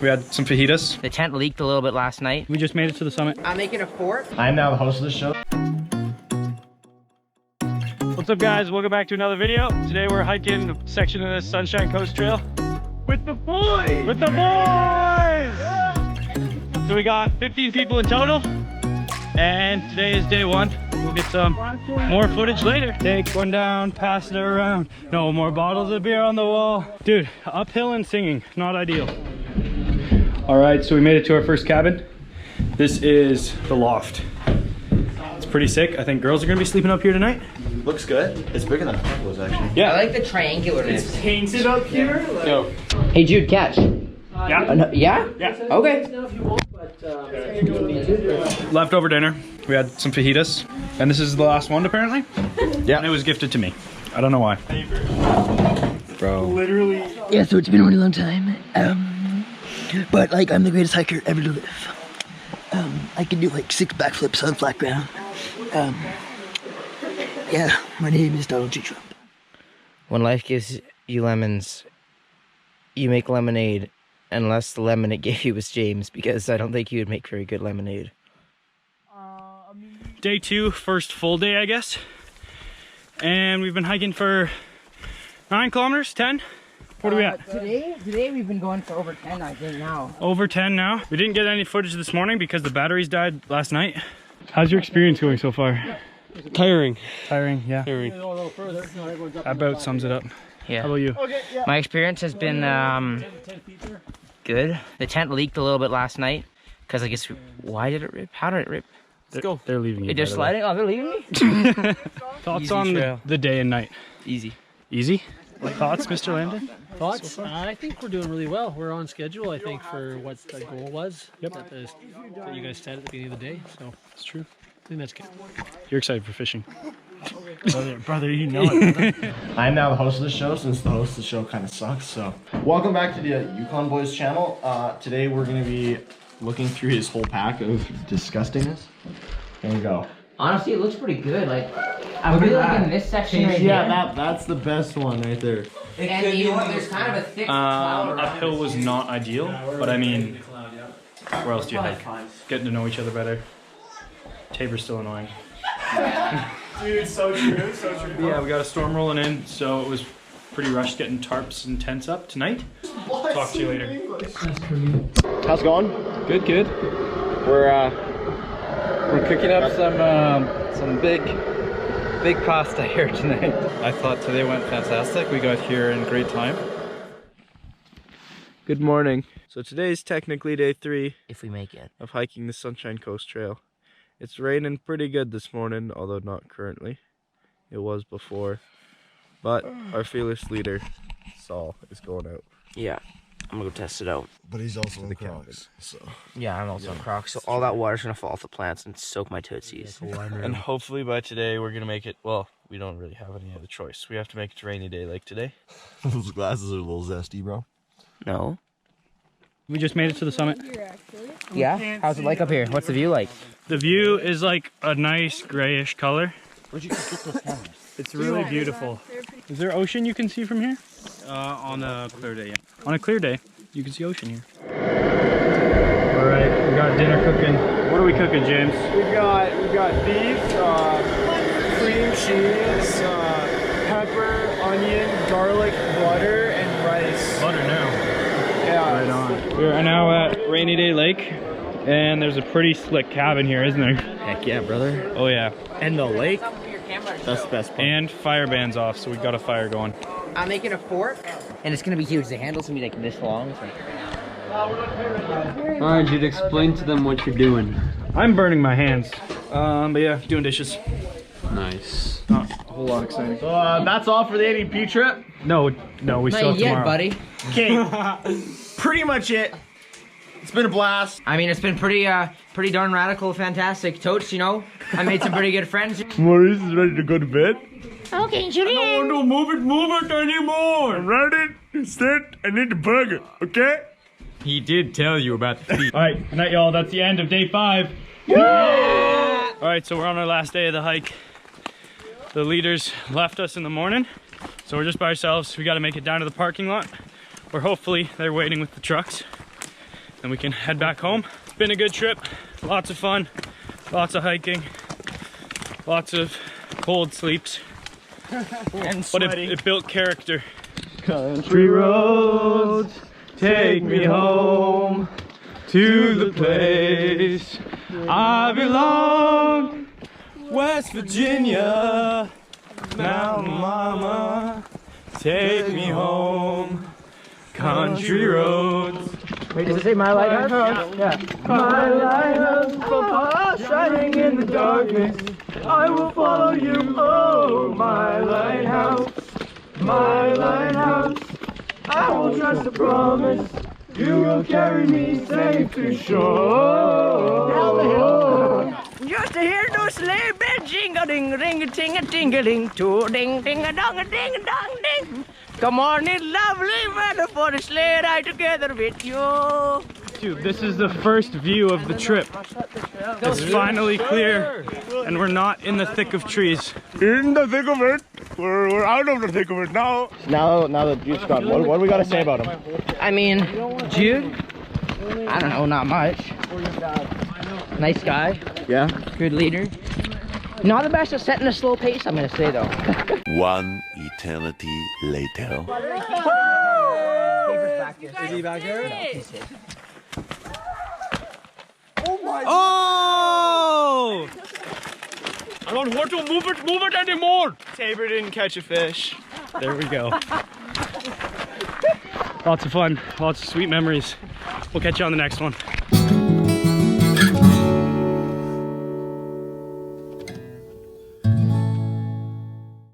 We had some fajitas. The tent leaked a little bit last night. We just made it to the summit. I'm making a fort. I'm now the host of the show. What's up, guys? Welcome back to another video. Today we're hiking a section of the Sunshine Coast Trail with the boys. With the boys! So we got 15 people in total, and today is day one. We'll get some more footage later. Take one down, pass it around. No more bottles of beer on the wall. Dude, uphill and singing, not ideal. All right, so we made it to our first cabin. This is the loft. It's pretty sick. I think girls are gonna be sleeping up here tonight. Looks good. It's bigger than I thought it was, actually. Yeah, I like the triangularness. It's painted up here. Like... Yo. Hey Jude, catch. Yeah? No, yeah? Yeah. Okay. Leftover dinner. We had some fajitas, and this is the last one apparently. Yeah. And it was gifted to me. I don't know why. Bro. Literally. Yeah, so it's been a really long time. But like I'm the greatest hiker ever to live. I can do like 6 backflips on flat ground. Yeah, my name is Donald J. Trump. When life gives you lemons, you make lemonade, unless the lemon it gave you was James, because I don't think you would make very good lemonade. Day 2, first full day, I guess. And we've been hiking for 9 kilometers, 10? What are we at? Today we've been going for over 10, I think now. Over 10 now. We didn't get any footage this morning because the batteries died last night. How's your experience going so far? Tiring. Tiring, yeah. Tiring. That about sums it up. Yeah. How about you? My experience has been good. The tent leaked a little bit last night because I guess, why did it rip? How did it rip? They're leaving you. They're sliding? Oh, they're leaving me? Thoughts Easy on trail. the day and night? Easy. Easy? Thoughts, Mr. Landon? Thoughts? I think we're doing really well. We're on schedule, I think, for what the goal was. Yep. That you guys said at the beginning of the day. So It's true. I think that's good. You're excited for fishing. brother, you know it. I'm now the host of the show, since the host of the show kind of sucks. So, welcome back to the Yukon Boys channel. Today we're gonna be looking through his whole pack of disgustingness. There we go. Honestly, it looks pretty good. Like, I'm really liking this section right here. Yeah, that's the best one right there. And you know what? There's kind of a thick cloud around Uphill was not ideal, but I mean, where else do you hike? Getting to know each other better. Tabor's still annoying. Dude, so true, so true. Yeah, we got a storm rolling in, so it was pretty rushed getting tarps and tents up tonight. Talk to you later. How's it going? Good, good. We're cooking up some big pasta here tonight. I thought today went fantastic. We got here in great time. Good morning. So today's technically day 3 if we make it. of hiking the Sunshine Coast Trail. It's raining pretty good this morning, although not currently. It was before. But our fearless leader, Saul, is going out. Yeah, I'm gonna go test it out. But he's also in Crocs, so. Yeah, I'm also in Crocs, so all that water's gonna fall off the plants and soak my tootsies. And hopefully by today we're gonna make it, well, we don't really have any other choice. We have to make it a rainy day like today. Those glasses are a little zesty, bro. No. We just made it to the summit. Yeah? How's it like up here? What's the view like? The view is like a nice grayish color. Where'd you get those cameras? It's really beautiful. Is there ocean you can see from here? On a clear day, yeah. On a clear day, you can see ocean here. All right, we got dinner cooking. What are we cooking, James? We got beef, cream cheese, pepper, onion, garlic, butter, and rice. Butter now. Yeah. Right on. We are now at Rainy Day Lake, and there's a pretty slick cabin here, isn't there? Heck yeah, brother. Oh yeah. And the lake, that's the best part. And fire bands off, so we got a fire going. I'm making a fort, and it's gonna be huge. The handle's gonna be like this long. Alright, Jude, explain to them what you're doing. I'm burning my hands. But yeah, doing dishes. Nice. Not a whole lot exciting. So that's all for the ADP trip. No, we still have Not yet, tomorrow. buddy. Okay, pretty much it. It's been a blast. I mean, it's been pretty darn radical, fantastic. Totes, you know, I made some pretty good friends. Maurice is ready to go to bed. Okay, Julian. I don't want to move it anymore. I'm ready. Sit. I need the burger. Okay. He did tell you about the feet. All right, good night, y'all. That's the end of day 5. Yeah! All right, so we're on our last day of the hike. The leaders left us in the morning, so we're just by ourselves. We got to make it down to the parking lot, where hopefully they're waiting with the trucks. and we can head back home. It's been a good trip, lots of fun, lots of hiking, lots of cold sleeps, but it built character. Country roads, take me home to the place I belong, West Virginia, Mountain Mama, take me home, country roads. Wait, does it say my lighthouse? Yeah. My lighthouse, Papa, shining in the darkness, I will follow you, oh, my lighthouse, I will trust the promise, you will carry me safe to shore. Just to hear those sleigh bells jingling, ring a ting a tingling, two ding ding a dong a ding a dong ding. Come on in, lovely weather for the sleigh ride together with you. Dude, this is the first view of the trip. It's finally clear, and we're not in the thick of trees. In the thick of it. We're out of the thick of it now. Now that Jude's gone, what do we got to say about him? I mean, Jude, I don't know, not much. Nice guy, Yeah. good leader. Not the best at setting a slow pace, I'm gonna say though. One eternity later. Is he back there? Oh! I don't want to move it anymore! Tabor didn't catch a fish. There we go. Lots of fun, lots of sweet memories. We'll catch you on the next one.